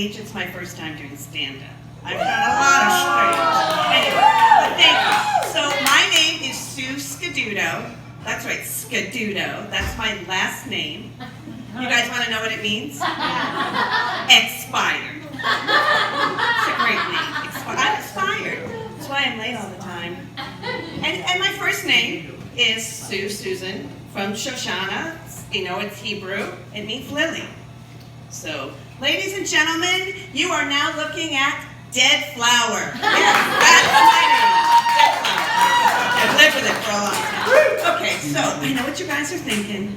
stage, it's my first time doing stand-up. I've done a lot of straight. Anyway, but thank you. So my name is Sue Scaduto. That's right, Scaduto. That's my last name. You guys want to know what it means? Expired. It's a great name. I'm expired. That's why I'm late all the time. And my first name is Susan from Shoshana. You know, it's Hebrew. It means lily. So, ladies and gentlemen, you are now looking at Dead Flower. Yes, that's my name. Dead Flower. I've lived with it for a long time. Okay, so I know what you guys are thinking.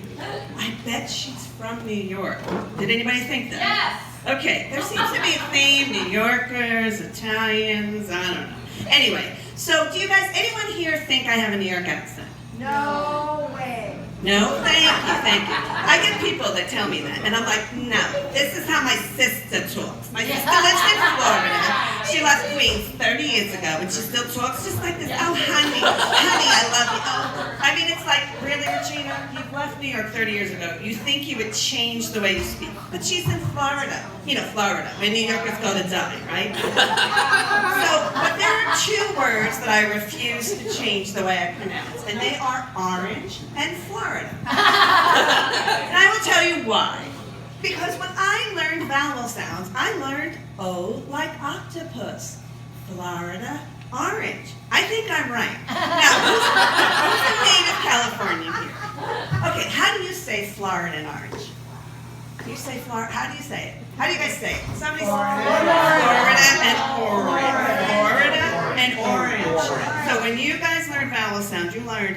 I bet she's from New York. Did anybody think that? Yes. Okay, there seems to be a theme, New Yorkers, Italians, I don't know. Anyway, so do you guys, anyone here think I have a New York accent? No way. No? Thank you. I get people that tell me that, and I'm like, no, this is how my sister talks. My sister lives in Florida. She left Queens 30 years ago, and she still talks just like this. Oh, honey, I love you. Oh, I mean, it's like, really, Regina? You've left New York 30 years ago. You think you would change the way you speak. But she's in Florida. You know, Florida, where New Yorkers go to die, right? So, but there are two words that I refuse to change the way I pronounce, and they are orange and Florida. And I will tell you why. Because when I learned vowel sounds, I learned O like octopus, Florida, orange. I think I'm right. Now, who's a native Californian here? Okay, how do you say Florida and orange? Do you say Florida? How do you say it? How do you guys say it? Somebody say Florida and orange. Florida and orange. So when you guys learned vowel sounds, you learned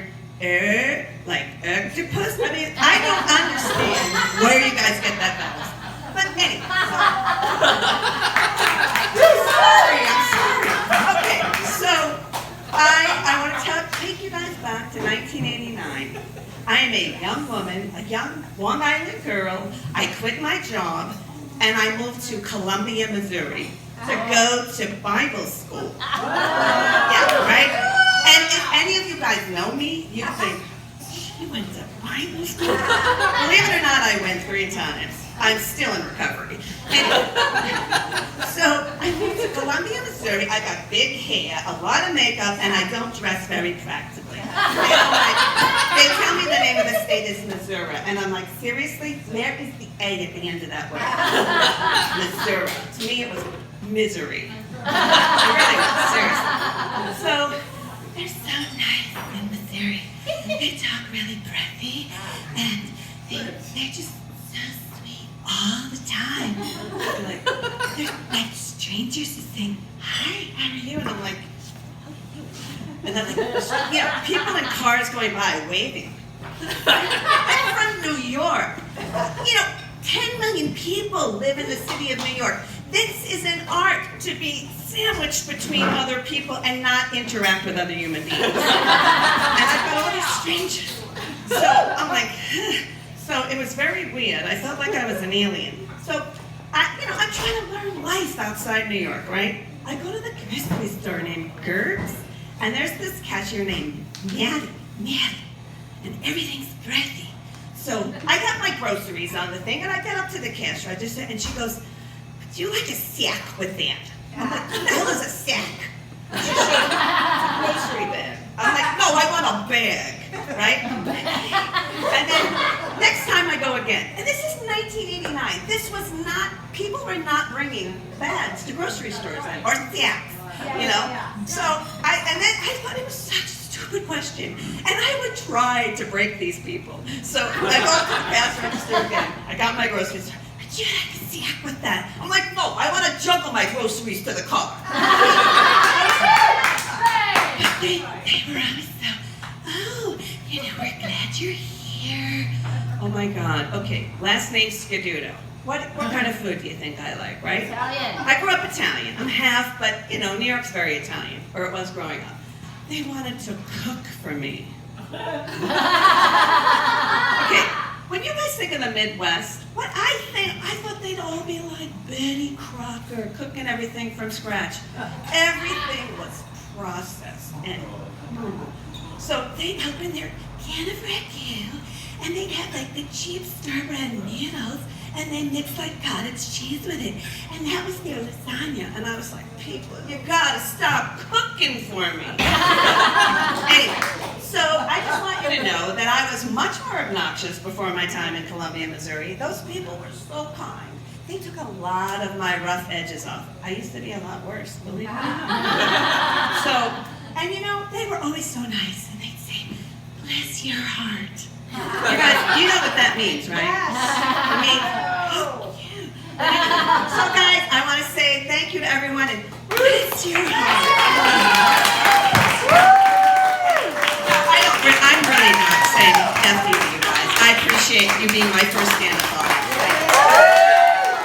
like octopus. I mean, I don't understand where you guys get that vowel. But anyway. I'm sorry. Okay, so I want to take you guys back to 1989. I am a young woman, a young Long Island girl. I quit my job and I moved to Columbia, Missouri to go to Bible school. Yeah, right? And if any of you guys know me, you think, she went to Bible school? Believe it or not, I went 3 times. I'm still in recovery. Anyway, so I moved to Columbia, Missouri. I got big hair, a lot of makeup, and I don't dress very practically. They tell me the name of the state is Missouri, and I'm like, seriously? Where is the A at the end of that word? Missouri. To me, it was misery. Really, seriously. So, they're so nice in Missouri. They talk really breathy, and they're just so sweet all the time. They're like strangers just saying, hi, how are you? And I'm like, and then like, people in cars going by waving. I'm from New York. 10 million people live in the city of New York. This is an art to be sandwiched between other people and not interact with other human beings. And I've got all these strangers. So I'm like, so it was very weird. I felt like I was an alien. So I'm trying to learn life outside New York, right? I go to the grocery store named Gerb's, and there's this cashier named Maddie, and everything's breathy. So I got my groceries on the thing, and I get up to the cash register, and she goes, "Do you like a sack with that?" I'm like, "What the hell is a sack?" She showed me a grocery bag. I'm like, "No, I want a bag," right? And then next time I go again, and this is 1989. This was not, people were not bringing bags to grocery stores then, or sacks, So and then I thought it was such a stupid question, and I would try to break these people. So I go up to the cash register again. I got my groceries. "Would you like a sack with that?" I'm like, "No, I want to juggle my groceries to the car." But they were always so, "Oh, we're glad you're here." Oh my God. Okay, last name Scaduto. What kind of food do you think I like, right? Italian. I grew up Italian. I'm half, but New York's very Italian, or it was growing up. They wanted to cook for me. Okay, when you guys think of the Midwest, what I thought they'd all be like Betty Crocker, cooking everything from scratch. Everything was processed and so they'd open their can of ragu, and they'd have like the cheap store brand noodles, and they mixed like cottage cheese with it. And that was their lasagna. And I was like, people, you gotta stop cooking for me. Anyway, so I just want you to know that I was much more obnoxious before my time in Columbia, Missouri. Those people were so kind. They took a lot of my rough edges off. I used to be a lot worse, believe it or not. So, and you know, they were always so nice, and they'd say, bless your heart. You guys, you know what that means, right? It means, oh, cute. So guys, I want to say thank you to everyone, and bless your heart.